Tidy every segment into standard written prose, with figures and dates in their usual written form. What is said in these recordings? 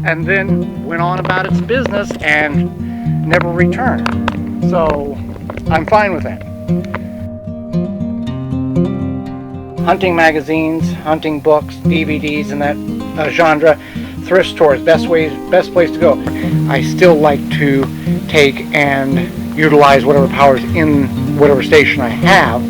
and then went on about its business and never returned. So I'm fine with that. Hunting magazines, hunting books, DVDs, and that genre, thrift stores, best place to go. I still like to take and utilize whatever power's in whatever station I have.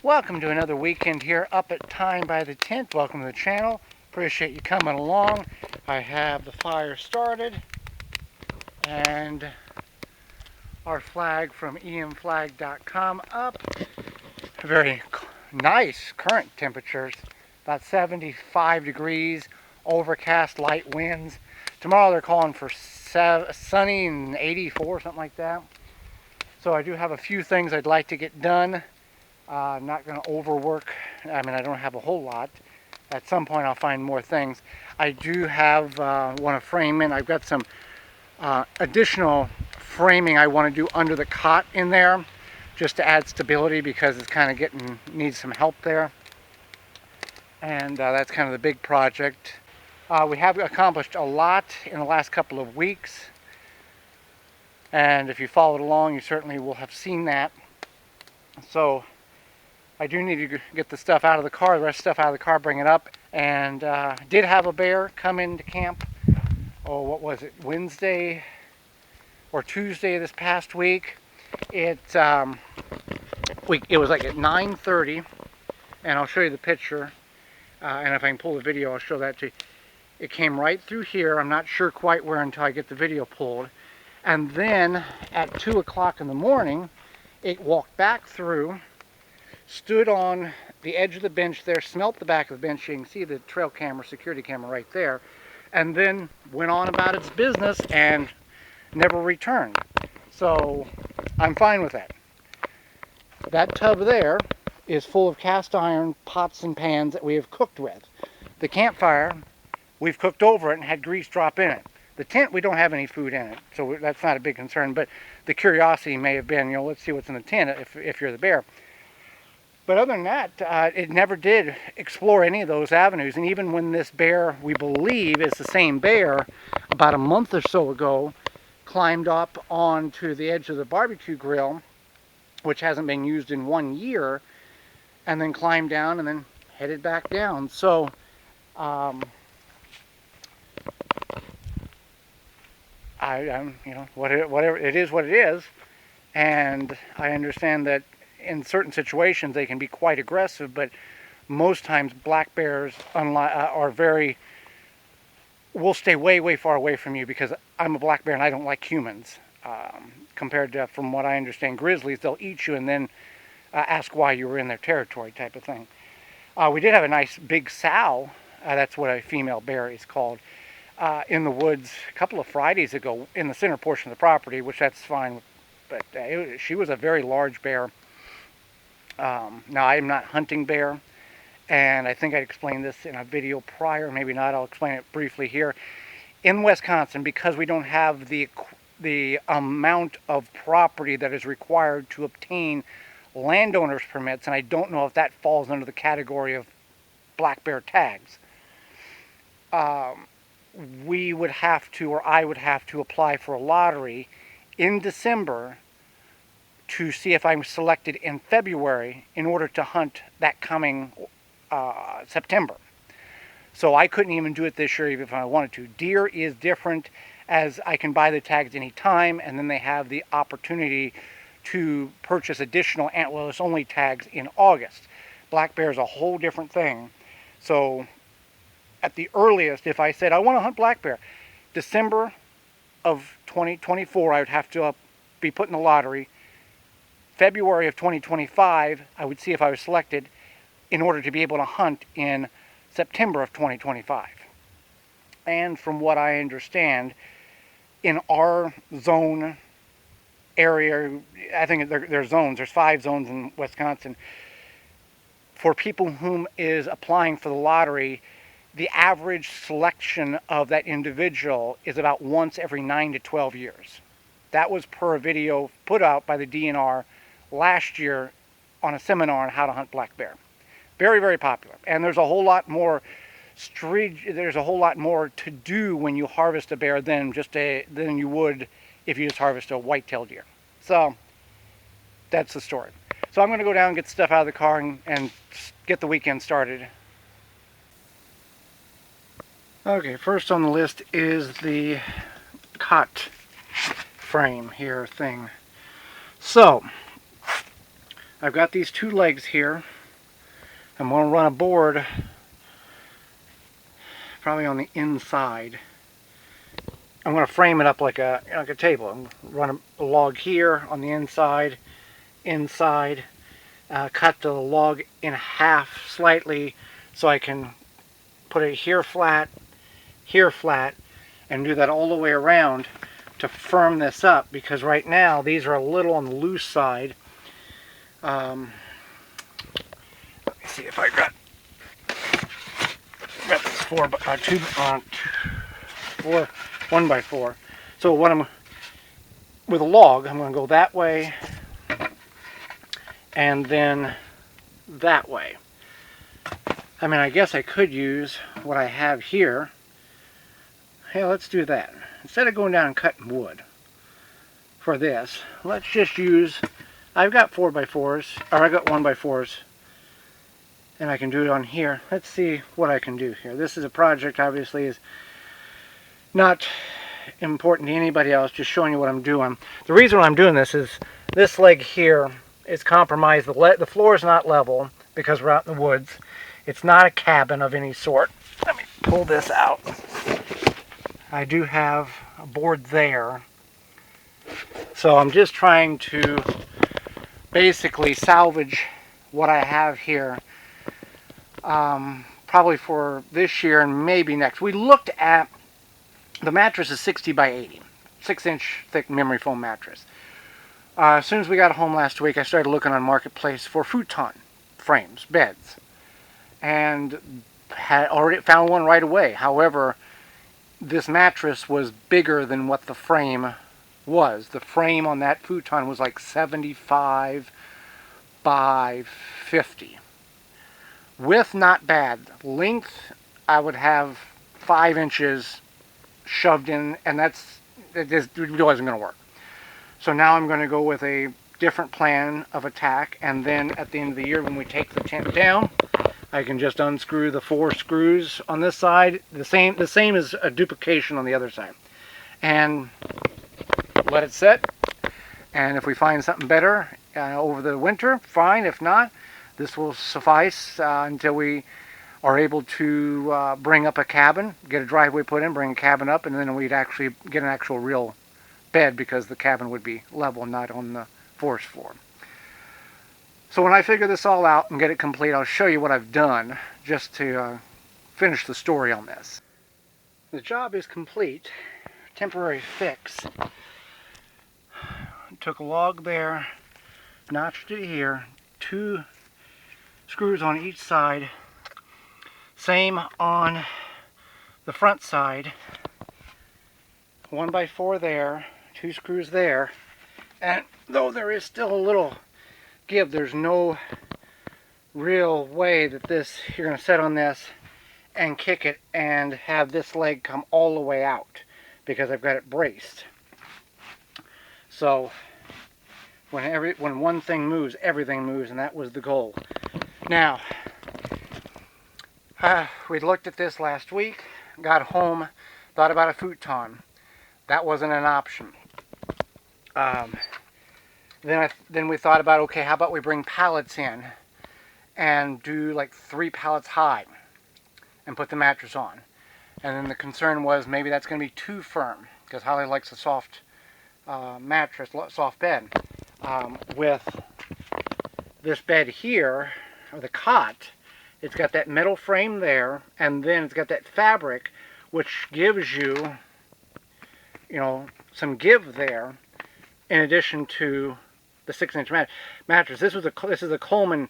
Welcome to another weekend here up at Time by the Tent. Welcome to the channel. Appreciate you coming along. I have the fire started and our flag from emflag.com up. Very nice current temperatures, about 75 degrees, overcast, light winds. Tomorrow they're calling for sunny and 84, something like that. So I do have a few things I'd like to get done. I'm not going to overwork. I mean, I don't have a whole lot. At some point I'll find more things. I do have want to frame in. I've got some additional framing I want to do under the cot in there, just to add stability, because it's kind of needs some help there. And that's kind of the big project. We have accomplished a lot in the last couple of weeks, and if you followed along, you certainly will have seen that. So I do need to get the stuff out of the car, the rest of the stuff out of the car, bring it up. And did have a bear come into camp, oh, what was it, Wednesday or Tuesday this past week. It was like at 9:30, and I'll show you the picture, and if I can pull the video, I'll show that to you. It came right through here. I'm not sure quite where until I get the video pulled. And then at 2 o'clock in the morning, it walked back through, stood on the edge of the bench there, smelt the back of the bench. You can see the trail camera, security camera right there, and then went on about its business and never returned. So I'm fine with that. That tub there is full of cast iron pots and pans that we have cooked with. The campfire, we've cooked over it and had grease drop in it. The tent, we don't have any food in it, so that's not a big concern, but the curiosity may have been, let's see what's in the tent if you're the bear. But other than that, it never did explore any of those avenues. And even when this bear, we believe is the same bear, about a month or so ago, climbed up onto the edge of the barbecue grill, which hasn't been used in 1 year, and then climbed down and then headed back down. So whatever it is, what it is. And I understand that in certain situations they can be quite aggressive, but most times black bears will stay way far away from you, because I'm a black bear and I don't like humans. Compared to, from what I understand, grizzlies, they'll eat you and then ask why you were in their territory, type of thing. We did have a nice big sow, that's what a female bear is called, in the woods a couple of Fridays ago in the center portion of the property, which that's fine, but she was a very large bear. Now, I'm not hunting bear, and I think I explained this in a video prior, maybe not, I'll explain it briefly here. In Wisconsin, because we don't have the amount of property that is required to obtain landowners permits, and I don't know if that falls under the category of black bear tags, we would have to, or I would have to, apply for a lottery in December to see if I'm selected in February in order to hunt that coming September. So I couldn't even do it this year even if I wanted to. Deer is different, as I can buy the tags any time, and then they have the opportunity to purchase additional antlerless only tags in August. Black bear is a whole different thing. So at the earliest, if I said I want to hunt black bear, December of 2024, I would have to be put in the lottery. February of 2025, I would see if I was selected in order to be able to hunt in September of 2025. And from what I understand, in our zone area, I think there's zones, there's 5 zones in Wisconsin. For people whom is applying for the lottery, the average selection of that individual is about once every 9 to 12 years. That was per a video put out by the DNR last year on a seminar on how to hunt black bear. Very, very popular. And there's a whole lot more to do when you harvest a bear than you would if you just harvest a white-tailed deer. So that's the story. So I'm going to go down and get stuff out of the car and get the weekend started. Okay, first on the list is the cot frame here thing. So I've got these two legs here. I'm going to run a board probably on the inside. I'm going to frame it up like a table. I'm going to run a log here on the inside, cut the log in half slightly so I can put it here flat, and do that all the way around to firm this up, because right now these are a little on the loose side. Let me see if I got this 1x4. So what I'm with a log, I'm going to go that way and then that way. I mean, I guess I could use what I have here. Hey, let's do that. Instead of going down and cutting wood for this, let's just use, I've got 4x4s, or I've got 1x4s, and I can do it on here. Let's see what I can do here. This is a project, obviously, is not important to anybody else, just showing you what I'm doing. The reason why I'm doing this is this leg here is compromised. The floor is not level because we're out in the woods. It's not a cabin of any sort. Let me pull this out. I do have a board there. So I'm just trying to basically salvage what I have here, probably for this year and maybe next. We looked at, the mattress is 60 by 80, 6-inch thick memory foam mattress. As soon as we got home last week, I started looking on Marketplace for futon frames, beds, and had already found one right away. However, this mattress was bigger than what the frame was. The frame on that futon was like 75 by 50. Width, not bad. Length, I would have 5 inches shoved in, and it wasn't going to work. So now I'm going to go with a different plan of attack, and then at the end of the year when we take the tent down, I can just unscrew the 4 screws on this side, the same as a duplication on the other side, and let it set. And if we find something better over the winter, fine. If not, this will suffice until we are able to bring up a cabin, get a driveway put in, bring a cabin up, and then we'd actually get an actual real bed, because the cabin would be level, not on the forest floor. So when I figure this all out and get it complete, I'll show you what I've done just to finish the story on this. The job is complete. Temporary fix. Took a log there, notched it here, 2 screws on each side. Same on the front side. 1x4 there, 2 screws there. And though there is still a little give, there's no real way that you're going to set on this and kick it and have this leg come all the way out, because I've got it braced. So when one thing moves, everything moves, and that was the goal. Now, we looked at this last week, got home, thought about a futon. That wasn't an option. Then we thought about, okay, how about we bring pallets in and do like 3 pallets high and put the mattress on. And then the concern was maybe that's going to be too firm, because Holly likes a soft mattress, soft bed. With this bed here, or the cot, it's got that metal frame there, and then it's got that fabric, which gives you, some give there, in addition to the 6-inch mattress. This is a Coleman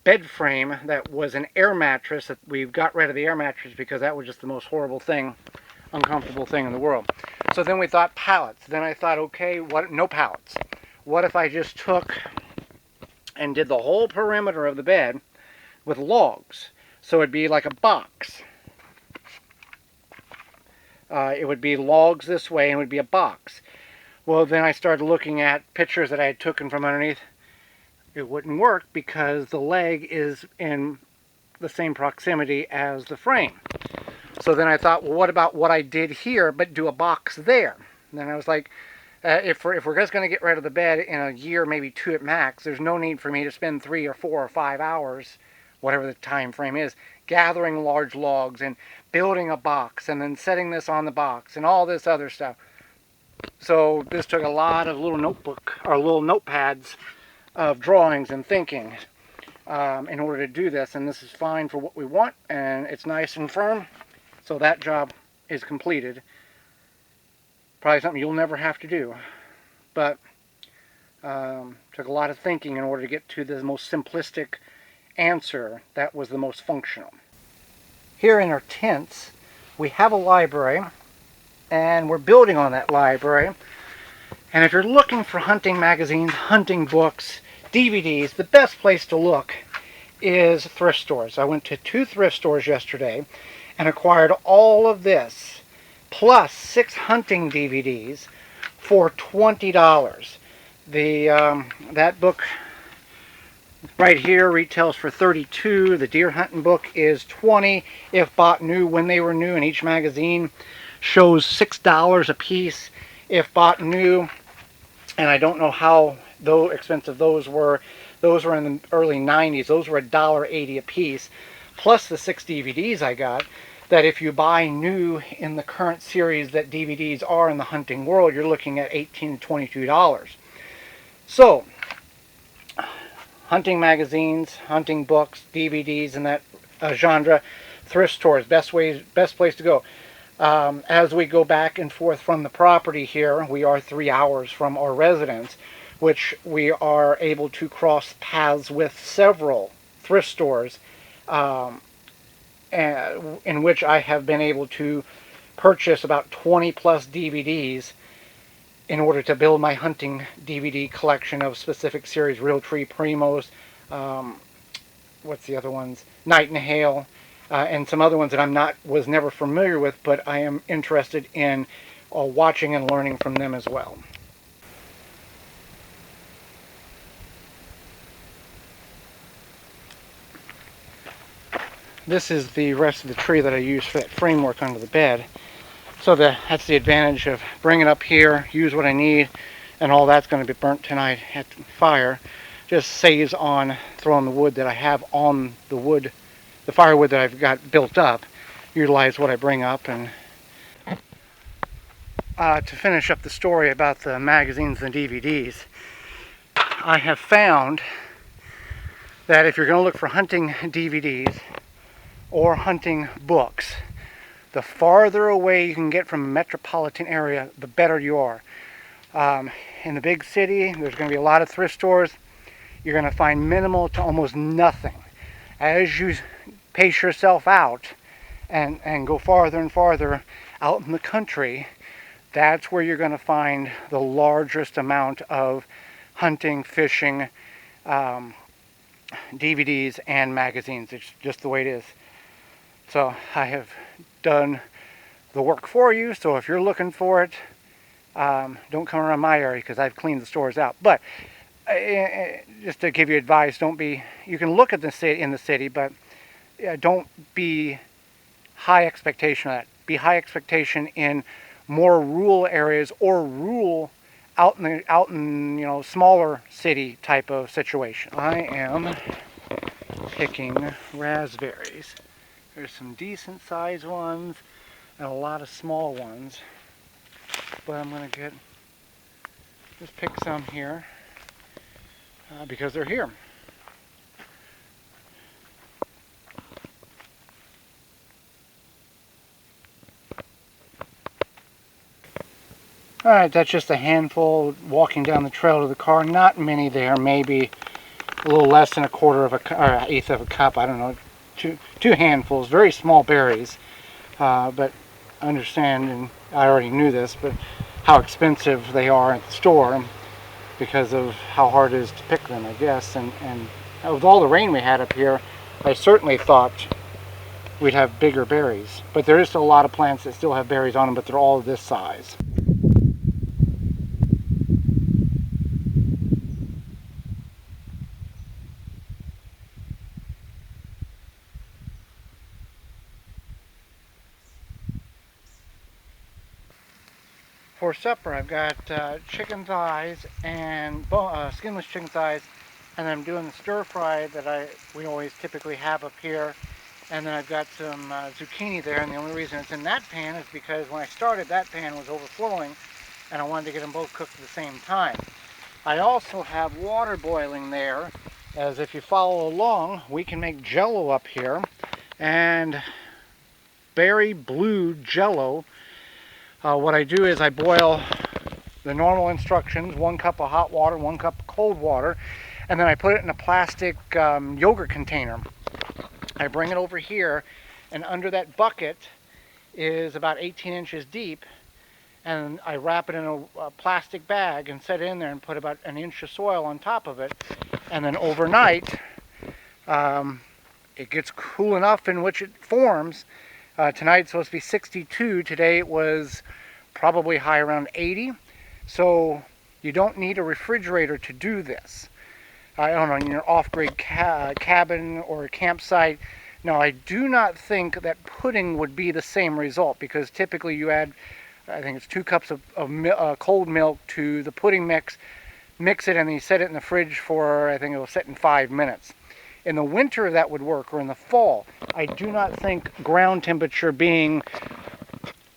bed frame that was an air mattress. That we got rid of the air mattress because that was just the most horrible thing, uncomfortable thing in the world. So then we thought pallets. Then I thought, okay, no pallets. What if I just took and did the whole perimeter of the bed with logs. So it'd be like a box. It would be logs this way and it would be a box. Well, then I started looking at pictures that I had taken from underneath. It wouldn't work because the leg is in the same proximity as the frame. So then I thought, well, what about what I did here, but do a box there? And then I was like, if we're just going to get rid of the bed in a year, maybe 2 at max, there's no need for me to spend 3 or 4 or 5 hours, whatever the time frame is, gathering large logs and building a box and then setting this on the box and all this other stuff. So this took a lot of little notepads of drawings and thinking in order to do this, and this is fine for what we want, and it's nice and firm. So that job is completed. Probably something you'll never have to do, but took a lot of thinking in order to get to the most simplistic answer that was the most functional. Here in our tents, we have a library, and we're building on that library. And if you're looking for hunting magazines, hunting books, DVDs, the best place to look is thrift stores. I went to 2 thrift stores yesterday and acquired all of this, plus 6 hunting DVDs for $20. That book right here retails for $32. The deer hunting book is $20 if bought new when they were new, and each magazine shows $6 a piece if bought new. And I don't know how expensive those were. Those were in the early 90s. Those were $1.80 a piece, plus the 6 DVDs I got, that if you buy new in the current series that DVDs are in the hunting world, you're looking at $18 to $22. So, hunting magazines, hunting books, DVDs, and that genre, thrift stores, best place to go. As we go back and forth from the property here, we are 3 hours from our residence, which we are able to cross paths with several thrift stores in which I have been able to purchase about 20 plus DVDs in order to build my hunting DVD collection of specific series, Realtree, Primos, what's the other ones? Night and Hail, and some other ones that was never familiar with, but I am interested in watching and learning from them as well. This is the rest of the tree that I used for that framework under the bed. So that's the advantage of bringing it up here, use what I need, and all that's going to be burnt tonight at the fire. Just saves on throwing the wood that I have on the firewood that I've got built up. Utilize what I bring up. And to finish up the story about the magazines and DVDs, I have found that if you're going to look for hunting DVDs or hunting books, the farther away you can get from a metropolitan area, the better you are. In the big city, there's going to be a lot of thrift stores. You're going to find minimal to almost nothing. As you pace yourself out and go farther and farther out in the country, that's where you're going to find the largest amount of hunting, fishing, DVDs, and magazines. It's just the way it is. So I have done the work for you, so if you're looking for it, don't come around my area because I've cleaned the stores out. But just to give you advice, you can look at in the city, but don't be high expectation of that. Be high expectation in more rural areas or rural out in smaller city type of situation. I am picking raspberries. There's some decent sized ones and a lot of small ones, but I'm going to just pick some here because they're here. Alright, that's just a handful walking down the trail to the car. Not many there, maybe a little less than a quarter of or eighth of a cup, I don't know. Two handfuls, very small berries, but I understand, and I already knew this, but how expensive they are at the store. because of how hard it is to pick them, I guess. And with all the rain we had up here, I certainly thought we'd have bigger berries. But there is still a lot of plants that still have berries on them, but they're all this size. For supper, I've got chicken thighs and skinless chicken thighs, and then I'm doing the stir fry that we always typically have up here. And then I've got some zucchini there, and the only reason it's in that pan is because when I started, that pan was overflowing, and I wanted to get them both cooked at the same time. I also have water boiling there, as if you follow along, we can make Jell-O up here, and berry blue Jell-O. What I do is I boil the normal instructions, 1 cup of hot water, 1 cup of cold water, and then I put it in a plastic yogurt container. I bring it over here, and under that bucket is about 18 inches deep, and I wrap it in a plastic bag and set it in there and put about 1 inch of soil on top of it, and then overnight it gets cool enough in which it forms. Tonight it's supposed to be 62. Today it was probably high around 80. So you don't need a refrigerator to do this. I don't know, in your off-grid cabin or campsite. Now, I do not think that pudding would be the same result, because typically you add, I think it's 2 cups of cold milk to the pudding mix it, and then you set it in the fridge for, I think it will set in 5 minutes. In the winter that would work, or in the fall. I do not think ground temperature being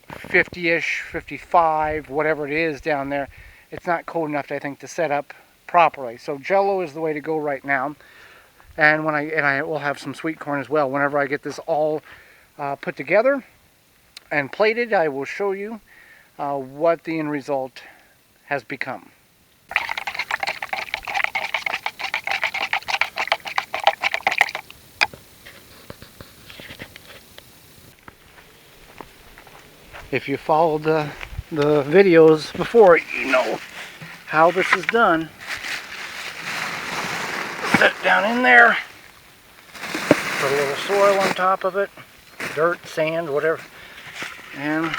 50-ish, 55, whatever it is down there, it's not cold enough, I think, to set up properly. So Jell-O is the way to go right now. And I will have some sweet corn as well. Whenever I get this all put together and plated, I will show you what the end result has become. If you followed the videos before, you know how this is done. Set it down in there, put a little soil on top of it, dirt, sand, whatever, and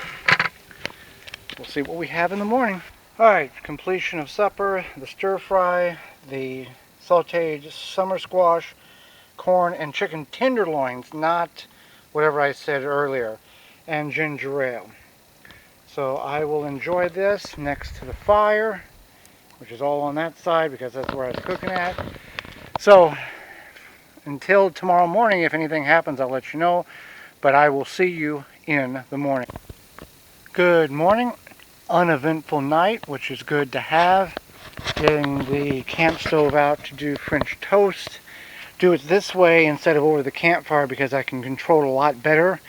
we'll see what we have in the morning. Alright, completion of supper, the stir fry, the sauteed summer squash, corn, and chicken tenderloins, not whatever I said earlier, and ginger ale. So I will enjoy this next to the fire, which is all on that side because that's where I was cooking at. So until tomorrow morning, if anything happens, I'll let you know, but I will see you in the morning. Good morning. Uneventful night, which is good to have. Getting the camp stove out to do French toast. Do it this way instead of over the campfire because I can control it a lot better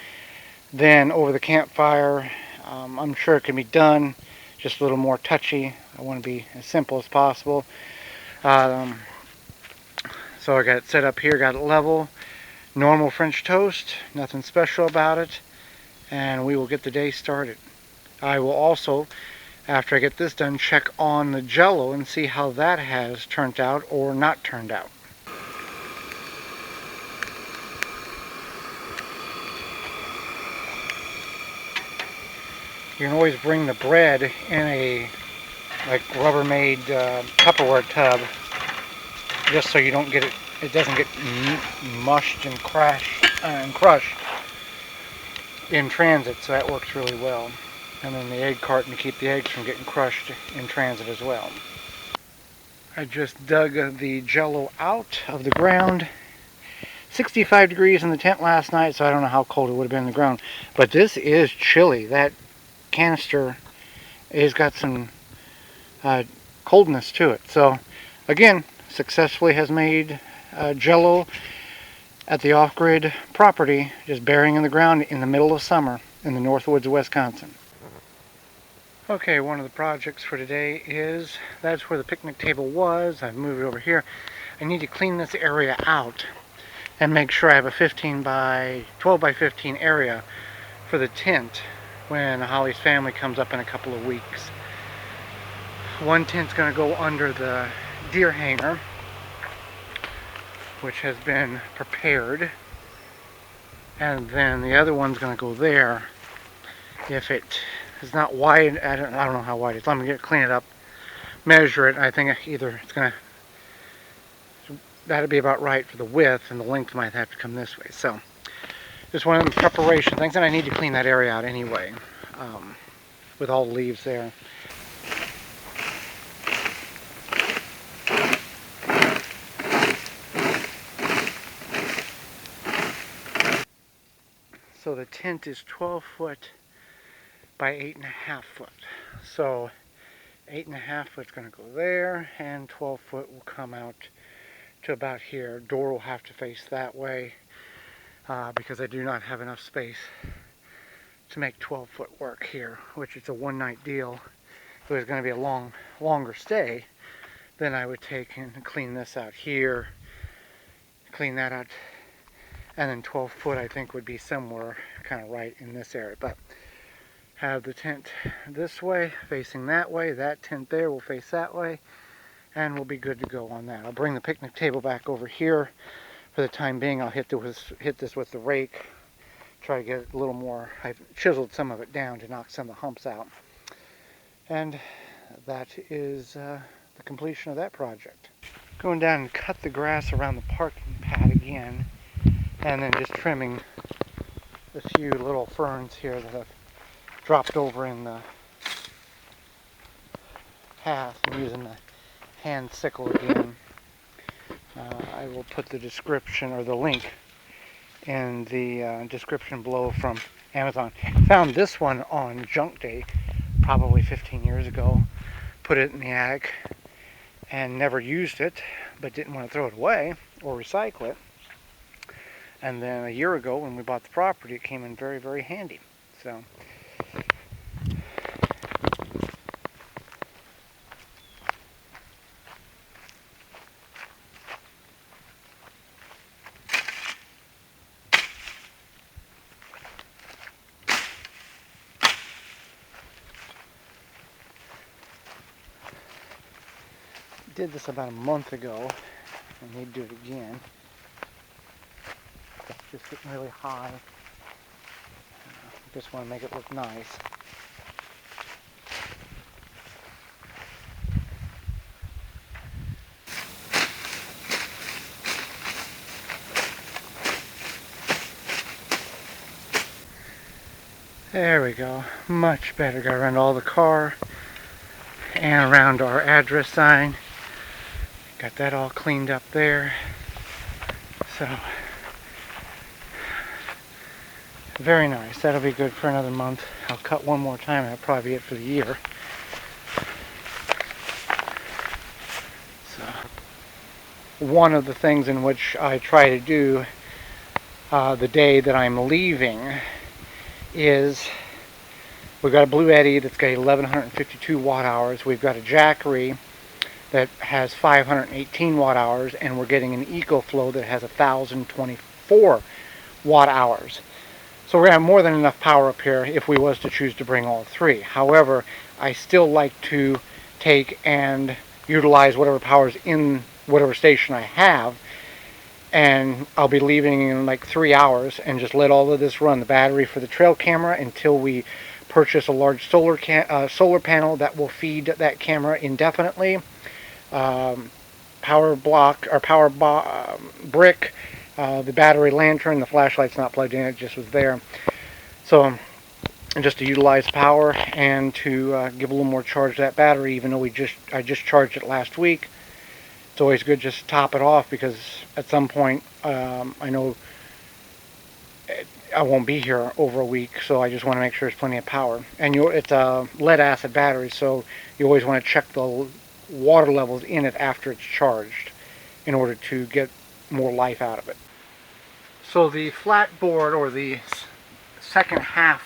than over the campfire. I'm sure it can be done, just a little more touchy. I want to be as simple as possible. So I got it set up here, got it level. Normal French toast, nothing special about it. And we will get the day started. I will also, after I get this done, check on the Jell-O and see how that has turned out or not turned out. You can always bring the bread in a Rubbermaid Tupperware tub, just so you don't get it doesn't get mushed and crushed in transit. So that works really well. And then the egg carton to keep the eggs from getting crushed in transit as well. I just dug the Jell-O out of the ground. 65 degrees in the tent last night, so I don't know how cold it would have been in the ground. But this is chilly. That canister has got some coldness to it. So again, successfully has made Jell-O at the off-grid property, just burying in the ground in the middle of summer in the Northwoods of Wisconsin. Okay, one of the projects for today is, that's where the picnic table was. I've moved it over here. I need to clean this area out and make sure I have a 12 by 15 area for the tent when Holly's family comes up in a couple of weeks. One tent's going to go under the deer hanger, which has been prepared, and then the other one's going to go there. If it is not wide, I don't know how wide it is. I'm going to clean it up, measure it. I think either it's going to, that'd be about right for the width, and the length might have to come this way. So just one of the preparation things, and I need to clean that area out anyway, with all the leaves there. So the tent is 12 foot by 8.5 foot. So 8.5 foot's going to go there, and 12 foot will come out to about here. Door will have to face that way because I do not have enough space to make 12 foot work here, which is a one night deal. If it was going to be a longer stay, then I would take and clean this out here, clean that out, and then 12 foot I think would be somewhere kind of right in this area. But have the tent this way facing that way, that tent there will face that way, and we'll be good to go on that. I'll bring the picnic table back over here for the time being. I'll hit this with the rake, try to get it a little more. I've chiseled some of it down to knock some of the humps out, and that is the completion of that project. Going down and cut the grass around the parking pad again, and then just trimming a few little ferns here that have dropped over in the path. I'm using the hand sickle again. I will put the description or the link in the description below from Amazon. Found this one on junk day probably 15 years ago. Put it in the attic and never used it, but didn't want to throw it away or recycle it. And then a year ago when we bought the property, it came in very, very handy. So did this about a month ago. I need to do it again. It's just getting really high. Just want to make it look nice. There we go. Much better. Got around all the car and around our address sign. Got that all cleaned up there. So very nice. That'll be good for another month. I'll cut one more time and that'll probably be it for the year. So one of the things in which I try to do the day that I'm leaving is we've got a Blue Eddy that's got 1152 watt hours. We've got a Jackery that has 518 watt hours, and we're getting an EcoFlow that has 1024 watt hours. So we're going to have more than enough power up here if we was to choose to bring all three. However, I still like to take and utilize whatever power's in whatever station I have, and I'll be leaving in like 3 hours and just let all of this run the battery for the trail camera until we purchase a large solar panel that will feed that camera indefinitely. Power block or brick, the battery lantern, the flashlight's not plugged in, it just was there. So just to utilize power and to give a little more charge to that battery, even though I just charged it last week. It's always good just to top it off, because at some point I know I won't be here over a week, so I just want to make sure there's plenty of power. And it's a lead acid battery, so you always want to check the water levels in it after it's charged in order to get more life out of it. So the flat board, or the second half,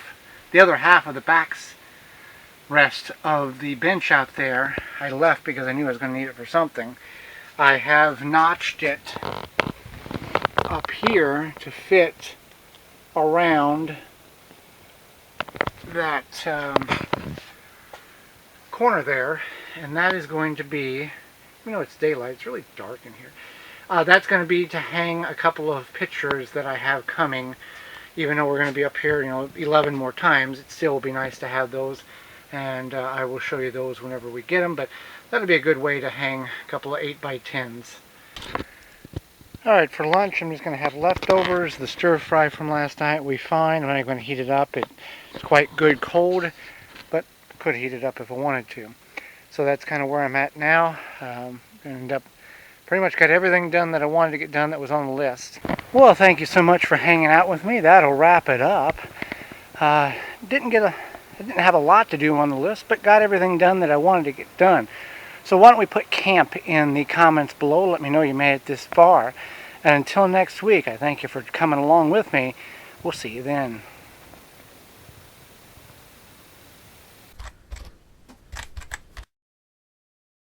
the other half of the backs rest of the bench out there, I left because I knew I was going to need it for something. I have notched it up here to fit around that corner there, and that is going to be, it's daylight, it's really dark in here. That's going to be to hang a couple of pictures that I have coming. Even though we're going to be up here, 11 more times, it still will be nice to have those, and I will show you those whenever we get them, but that'll be a good way to hang a couple of 8x10s. Alright, for lunch I'm just going to have leftovers. The stir fry from last night we fine. I'm not going to heat it up. It's quite good cold, but I could heat it up if I wanted to. So that's kind of where I'm at now. I'm going to end up pretty much got everything done that I wanted to get done that was on the list. Well, thank you so much for hanging out with me. That'll wrap it up. I didn't have a lot to do on the list, but got everything done that I wanted to get done. So why don't we put camp in the comments below? Let me know you made it this far. And until next week, I thank you for coming along with me. We'll see you then.